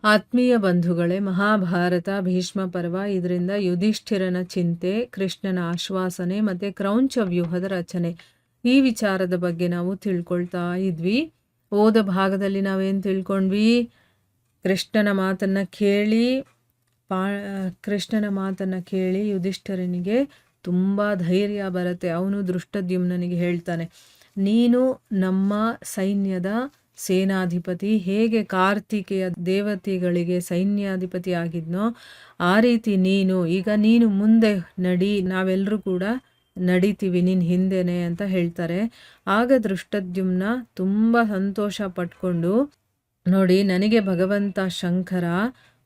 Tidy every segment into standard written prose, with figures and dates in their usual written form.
ಆತ್ಮೀಯ ಬಂಧುಗಳೇ, ಮಹಾಭಾರತ ಭೀಷ್ಮ ಪರ್ವ, ಇದರಿಂದ ಯುಧಿಷ್ಠಿರನ ಚಿಂತೆ, ಕೃಷ್ಣನ ಆಶ್ವಾಸನೆ ಮತ್ತು ಕ್ರೌಂಚ ವ್ಯೂಹದ ರಚನೆ, ಈ ವಿಚಾರದ ಬಗ್ಗೆ ನಾವು ತಿಳ್ಕೊಳ್ತಾ ಇದ್ವಿ. ಹೋದ ಭಾಗದಲ್ಲಿ ನಾವೇನು ತಿಳ್ಕೊಂಡ್ವಿ? ಕೃಷ್ಣನ ಮಾತನ್ನು ಕೇಳಿ ಯುಧಿಷ್ಠಿರನಿಗೆ ತುಂಬ ಧೈರ್ಯ ಬರುತ್ತೆ. ಅವನು ದೃಷ್ಟದ್ಯುಮ್ನನಿಗೆ ಹೇಳ್ತಾನೆ, ನೀನು ನಮ್ಮ ಸೈನ್ಯದ ಸೇನಾಧಿಪತಿ, ಹೇಗೆ ಕಾರ್ತಿಕೇಯ ದೇವತೆಗಳಿಗೆ ಸೈನ್ಯಾಧಿಪತಿ ಆಗಿದ್ನೋ ಆ ರೀತಿ ನೀನು ಮುಂದೆ ನಡಿ, ನಾವೆಲ್ಲರೂ ಕೂಡ ನಡಿತೀವಿ ನಿನ್ನ ಹಿಂದೆನೆ ಅಂತ ಹೇಳ್ತಾರೆ. ಆಗ ದೃಷ್ಟದ್ಯುಮ್ನ ತುಂಬ ಸಂತೋಷ ಪಟ್ಕೊಂಡು, ನೋಡಿ, ನನಗೆ ಭಗವಂತ ಶಂಕರ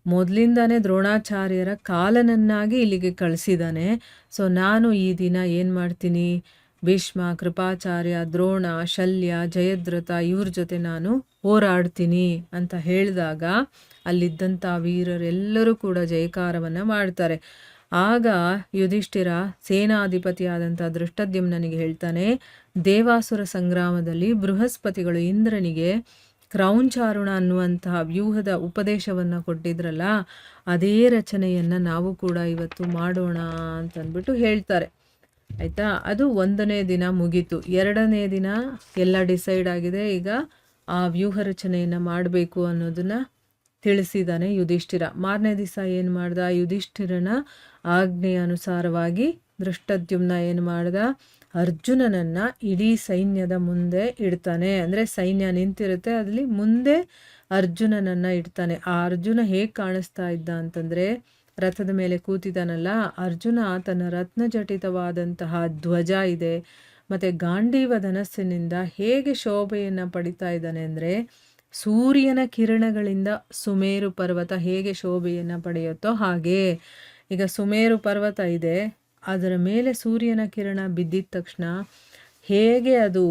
ಮೊದಲಿಂದಾನೇ ದ್ರೋಣಾಚಾರ್ಯರ ಕಾಲನನ್ನಾಗಿ ಇಲ್ಲಿಗೆ ಕಳಿಸಿದ್ದಾನೆ. ಸೊ ನಾನು ಈ ದಿನ ಏನು ಮಾಡ್ತೀನಿ, ಭೀಷ್ಮ, ಕೃಪಾಚಾರ್ಯ, ದ್ರೋಣ, ಶಲ್ಯ, ಜಯದ್ರಥ ಇವ್ರ ಜೊತೆ ನಾನು ಹೋರಾಡ್ತೀನಿ ಅಂತ ಹೇಳಿದಾಗ ಅಲ್ಲಿದ್ದಂಥ ವೀರರೆಲ್ಲರೂ ಕೂಡ ಜಯಕಾರವನ್ನು ಮಾಡ್ತಾರೆ. ಆಗ ಯುಧಿಷ್ಠಿರ ಸೇನಾಧಿಪತಿಯಾದಂಥ ದೃಷ್ಟದ್ಯುಮ್ನನಿಗೆ ಹೇಳ್ತಾನೆ, ದೇವಾಸುರ ಸಂಗ್ರಾಮದಲ್ಲಿ ಬೃಹಸ್ಪತಿಗಳು ಇಂದ್ರನಿಗೆ ಕ್ರೌಂಚಾರುಣ ಅನ್ನುವಂತಹ ವ್ಯೂಹದ ಉಪದೇಶವನ್ನು ಕೊಟ್ಟಿದ್ರಲ್ಲ, ಅದೇ ರಚನೆಯನ್ನು ನಾವು ಕೂಡ ಇವತ್ತು ಮಾಡೋಣ ಅಂತಂದ್ಬಿಟ್ಟು ಹೇಳ್ತಾರೆ. ಆಯಿತಾ? ಅದು 1ನೇ ದಿನ ಮುಗೀತು. 2ನೇ ದಿನ ಎಲ್ಲ ಡಿಸೈಡ್ ಆಗಿದೆ. ಈಗ ಆ ವ್ಯೂಹ ರಚನೆಯನ್ನು ಮಾಡಬೇಕು ಅನ್ನೋದನ್ನು ತಿಳಿಸಿದ್ದಾನೆ ಯುಧಿಷ್ಠಿರ. ಮಾರನೇ ದಿವಸ ಏನು ಮಾಡ್ದ? ಯುಧಿಷ್ಠಿರನ ಆಜ್ಞೆಯ ಅನುಸಾರವಾಗಿ ದೃಷ್ಟದ್ಯುಮ್ನ ಏನು ಮಾಡ್ದ? ಅರ್ಜುನನನ್ನು ಇಡೀ ಸೈನ್ಯದ ಮುಂದೆ ಇಡ್ತಾನೆ. ಅಂದರೆ ಸೈನ್ಯ ನಿಂತಿರುತ್ತೆ, ಅದರಲ್ಲಿ ಮುಂದೆ ಅರ್ಜುನನನ್ನು ಇಡ್ತಾನೆ. ಆ ಅರ್ಜುನ ಹೇಗೆ ಕಾಣಿಸ್ತಾ ಇದ್ದ ಅಂತಂದರೆ, ರಥದ ಮೇಲೆ ಕೂತಿದ್ದಾನಲ್ಲ ಅರ್ಜುನ, ತನ್ನ ರತ್ನಜಟಿತವಾದಂತಹ ಧ್ವಜ ಇದೆ ಮತ್ತು ಗಾಂಡೀವ ಧನಸ್ಸಿನಿಂದ ಹೇಗೆ ಶೋಭೆಯನ್ನು ಪಡಿತಾ ಇದ್ದಾನೆ ಅಂದರೆ, ಸೂರ್ಯನ ಕಿರಣಗಳಿಂದ ಸುಮೇರು ಪರ್ವತ ಹೇಗೆ ಶೋಭೆಯನ್ನು ಪಡೆಯುತ್ತೋ ಹಾಗೆ. ಈಗ ಸುಮೇರು ಪರ್ವತ ಇದೆ, ಅದರ ಮೇಲೆ ಸೂರ್ಯನ ಕಿರಣ ಬಿದ್ದಿದ ತಕ್ಷಣ ಹೇಗೆ ಅದು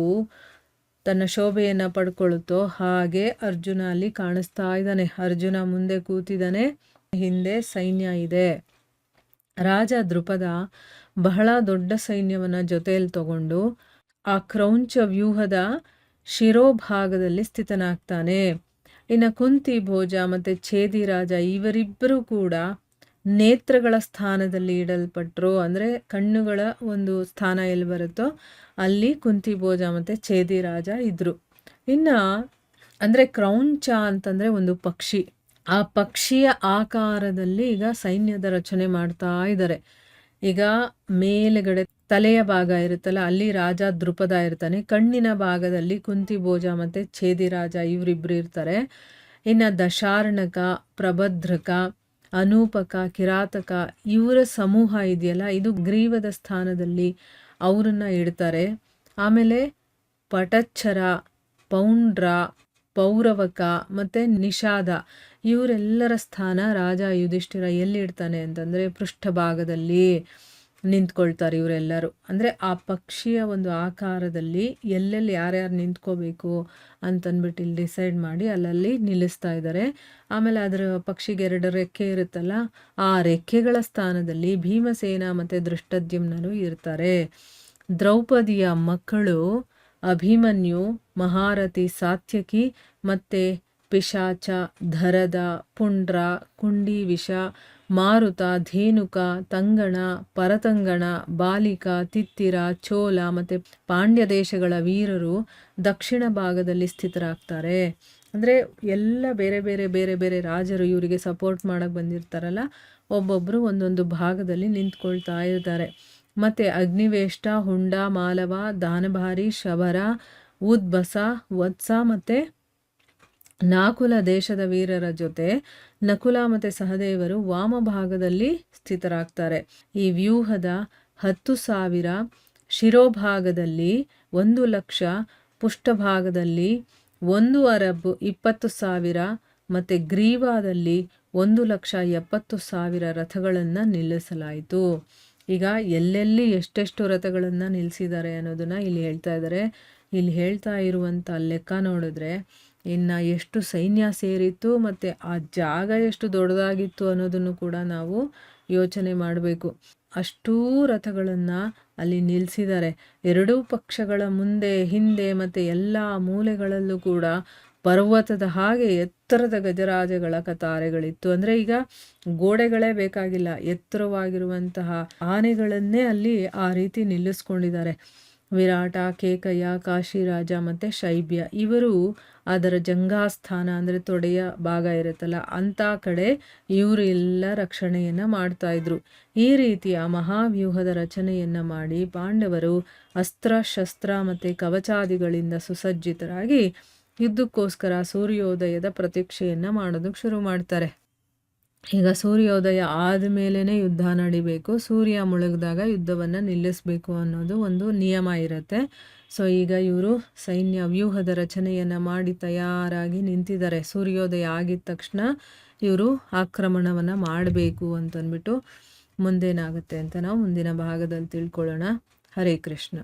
ತನ್ನ ಶೋಭೆಯನ್ನು ಪಡ್ಕೊಳ್ಳುತ್ತೋ ಹಾಗೆ ಅರ್ಜುನ ಅಲ್ಲಿ ಕಾಣಿಸ್ತಾ ಇದ್ದಾನೆ. ಅರ್ಜುನ ಮುಂದೆ ಕೂತಿದ್ದಾನೆ, ಹಿಂದೆ ಸೈನ್ಯ ಇದೆ. ರಾಜ ದೃಪದ ಬಹಳ ದೊಡ್ಡ ಸೈನ್ಯವನ್ನು ಜೊತೆಯಲ್ಲಿ ತಗೊಂಡು ಆ ಕ್ರೌಂಚ ವ್ಯೂಹದ ಶಿರೋಭಾಗದಲ್ಲಿ ಸ್ಥಿತನಾಗ್ತಾನೆ. ಇನ್ನು ಕುಂತಿ ಭೋಜ ಮತ್ತು ಛೇದಿರಾಜ ಇವರಿಬ್ಬರೂ ಕೂಡ ನೇತ್ರಗಳ ಸ್ಥಾನದಲ್ಲಿ ಇಡಲ್ಪಟ್ಟರು. ಅಂದರೆ ಕಣ್ಣುಗಳ ಒಂದು ಸ್ಥಾನ ಎಲ್ಲಿ ಬರುತ್ತೋ ಅಲ್ಲಿ ಕುಂತಿ ಭೋಜ ಮತ್ತು ಛೇದಿರಾಜ ಇದ್ದರು. ಇನ್ನು ಅಂದರೆ ಕ್ರೌಂಚ ಅಂತಂದರೆ ಒಂದು ಪಕ್ಷಿ. ಆ ಪಕ್ಷಿಯ ಆಕಾರದಲ್ಲಿ ಈಗ ಸೈನ್ಯದ ರಚನೆ ಮಾಡ್ತಾ ಇದ್ದಾರೆ. ಈಗ ಮೇಲುಗಡೆ ತಲೆಯ ಭಾಗ ಇರುತ್ತಲ್ಲ, ಅಲ್ಲಿ ರಾಜ ದೃಪದ ಇರ್ತಾನೆ. ಕಣ್ಣಿನ ಭಾಗದಲ್ಲಿ ಕುಂತಿ ಭೋಜ ಮತ್ತು ಛೇದಿರಾಜ ಇವರಿಬ್ಬರು ಇರ್ತಾರೆ. ಇನ್ನು ದಶಾರ್ಣಕ, ಪ್ರಭದ್ರಕ, ಅನೂಪಕ, ಕಿರಾತಕ ಇವರ ಸಮೂಹ ಇದೆಯಲ್ಲ, ಇದು ಗ್ರೀವದ ಸ್ಥಾನದಲ್ಲಿ ಅವರನ್ನು ಇಡ್ತಾರೆ. ಆಮೇಲೆ ಪಟಚ್ಛರ, ಪೌಂಡ್ರ, ಪೌರವಕ ಮತ್ತು ನಿಷಾದ ಇವರೆಲ್ಲರ ಸ್ಥಾನ ರಾಜ ಯುಧಿಷ್ಠಿರ ಎಲ್ಲಿಡ್ತಾನೆ ಅಂತಂದರೆ ಪೃಷ್ಠಭಾಗದಲ್ಲಿ ನಿಂತ್ಕೊಳ್ತಾರೆ ಇವರೆಲ್ಲರೂ. ಅಂದರೆ ಆ ಪಕ್ಷಿಯ ಒಂದು ಆಕಾರದಲ್ಲಿ ಎಲ್ಲೆಲ್ಲಿ ಯಾರ್ಯಾರು ನಿಂತ್ಕೋಬೇಕು ಅಂತಂದ್ಬಿಟ್ಟು ಇಲ್ಲಿ ಡಿಸೈಡ್ ಮಾಡಿ ಅಲ್ಲಲ್ಲಿ ನಿಲ್ಲಿಸ್ತಾ ಇದ್ದಾರೆ. ಆಮೇಲೆ ಅದರ ಪಕ್ಷಿಗೆ 2 ರೆಕ್ಕೆ ಇರುತ್ತಲ್ಲ, ಆ ರೆಕ್ಕೆಗಳ ಸ್ಥಾನದಲ್ಲಿ ಭೀಮಸೇನ ಮತ್ತು ದೃಷ್ಟದ್ಯುಮ್ನರು ಇರ್ತಾರೆ. ದ್ರೌಪದಿಯ ಮಕ್ಕಳು ಅಭಿಮನ್ಯು, ಮಹಾರಥಿ ಸಾತ್ಯಕಿ ಮತ್ತು ಪಿಶಾಚ, ಧರದ, ಪುಂಡ್ರ, ಕುಂಡಿವಿಷ, ಮಾರುತ, ಧೇನುಕ, ತಂಗಣ, ಪರತಂಗಣ, ಬಾಲಿಕ, ತಿತ್ತಿರ, ಚೋಲ ಮತ್ತು ಪಾಂಡ್ಯ ದೇಶಗಳ ವೀರರು ದಕ್ಷಿಣ ಭಾಗದಲ್ಲಿ ಸ್ಥಿತರಾಗ್ತಾರೆ. ಅಂದರೆ ಎಲ್ಲ ಬೇರೆ ಬೇರೆ ಬೇರೆ ಬೇರೆ ರಾಜರು ಇವರಿಗೆ ಸಪೋರ್ಟ್ ಮಾಡೋಕ್ಕೆ ಬಂದಿರ್ತಾರಲ್ಲ, ಒಬ್ಬೊಬ್ಬರು ಒಂದೊಂದು ಭಾಗದಲ್ಲಿ ನಿಂತ್ಕೊಳ್ತಾ ಇರ್ತಾರೆ. ಮತ್ತು ಅಗ್ನಿವೇಷ್ಟ, ಹುಂಡ, ಮಾಲವ, ದಾನಭಾರಿ, ಶಬರ, ಉದ್ಬಸ, ವತ್ಸ ಮತ್ತು ನಾಕುಲ ದೇಶದ ವೀರರ ಜೊತೆ ನಕುಲ ಮತ್ತು ಸಹದೇವರು ವಾಮಭಾಗದಲ್ಲಿ ಸ್ಥಿತರಾಗ್ತಾರೆ. ಈ ವ್ಯೂಹದ 10,000 ಶಿರೋಭಾಗದಲ್ಲಿ 1,00,000, ಪುಷ್ಟಭಾಗದಲ್ಲಿ 1 ಅರಬ್ 20,000 ಮತ್ತು ಗ್ರೀವಾದಲ್ಲಿ 1,70,000 ರಥಗಳನ್ನು ನಿಲ್ಲಿಸಲಾಯಿತು. ಈಗ ಎಲ್ಲೆಲ್ಲಿ ಎಷ್ಟೆಷ್ಟು ರಥಗಳನ್ನು ನಿಲ್ಲಿಸಿದ್ದಾರೆ ಅನ್ನೋದನ್ನು ಇಲ್ಲಿ ಹೇಳ್ತಾ ಇದ್ದಾರೆ. ಇಲ್ಲಿ ಹೇಳ್ತಾ ಇರುವಂಥ ಲೆಕ್ಕ ನೋಡಿದ್ರೆ ಇನ್ನು ಎಷ್ಟು ಸೈನ್ಯ ಸೇರಿತ್ತು ಮತ್ತು ಆ ಜಾಗ ಎಷ್ಟು ದೊಡ್ಡದಾಗಿತ್ತು ಅನ್ನೋದನ್ನು ಕೂಡ ನಾವು ಯೋಚನೆ ಮಾಡಬೇಕು. ಅಷ್ಟೂ ರಥಗಳನ್ನು ಅಲ್ಲಿ ನಿಲ್ಲಿಸಿದ್ದಾರೆ. ಎರಡೂ ಪಕ್ಷಗಳ ಮುಂದೆ, ಹಿಂದೆ ಮತ್ತು ಎಲ್ಲ ಮೂಲೆಗಳಲ್ಲೂ ಕೂಡ ಪರ್ವತದ ಹಾಗೆ ಎತ್ತರದ ಗಜರಾಜಗಳ ಕತಾರೆಗಳಿತ್ತು. ಅಂದರೆ ಈಗ ಗೋಡೆಗಳೇ ಬೇಕಾಗಿಲ್ಲ, ಎತ್ತರವಾಗಿರುವಂತಹ ಆನೆಗಳನ್ನೇ ಅಲ್ಲಿ ಆ ರೀತಿ ನಿಲ್ಲಿಸ್ಕೊಂಡಿದ್ದಾರೆ. ವಿರಾಟ, ಕೇಕಯ್ಯ, ಕಾಶಿರಾಜ ಮತ್ತು ಶೈಬ್ಯ ಇವರು ಅದರ ಜಂಘಾಸ್ಥಾನ ಅಂದರೆ ತೊಡೆಯ ಭಾಗ ಇರುತ್ತಲ್ಲ ಅಂಥ ಕಡೆ ಇವರು ಎಲ್ಲ ರಕ್ಷಣೆಯನ್ನು ಮಾಡ್ತಾಯಿದ್ರು. ಈ ರೀತಿಯ ಮಹಾವ್ಯೂಹದ ರಚನೆಯನ್ನು ಮಾಡಿ ಪಾಂಡವರು ಅಸ್ತ್ರ ಶಸ್ತ್ರ ಮತ್ತು ಕವಚಾದಿಗಳಿಂದ ಸುಸಜ್ಜಿತರಾಗಿ ಯುದ್ಧಕ್ಕೋಸ್ಕರ ಸೂರ್ಯೋದಯದ ಪ್ರತೀಕ್ಷೆಯನ್ನು ಮಾಡೋದಕ್ಕೆ ಶುರು ಮಾಡ್ತಾರೆ. ಈಗ ಸೂರ್ಯೋದಯ ಆದಮೇಲೆ ಯುದ್ಧ ನಡಿಬೇಕು, ಸೂರ್ಯ ಮುಳುಗಿದಾಗ ಯುದ್ಧವನ್ನು ನಿಲ್ಲಿಸಬೇಕು ಅನ್ನೋದು ಒಂದು ನಿಯಮ ಇರುತ್ತೆ. ಸೊ ಈಗ ಇವರು ಸೈನ್ಯ ವ್ಯೂಹದ ರಚನೆಯನ್ನು ಮಾಡಿ ತಯಾರಾಗಿ ನಿಂತಿದ್ದಾರೆ. ಸೂರ್ಯೋದಯ ಆಗಿದ ತಕ್ಷಣ ಇವರು ಆಕ್ರಮಣವನ್ನು ಮಾಡಬೇಕು ಅಂತಂದ್ಬಿಟ್ಟು ಮುಂದೇನಾಗುತ್ತೆ ಅಂತ ನಾವು ಮುಂದಿನ ಭಾಗದಲ್ಲಿ ತಿಳ್ಕೊಳ್ಳೋಣ. ಹರೇ ಕೃಷ್ಣ.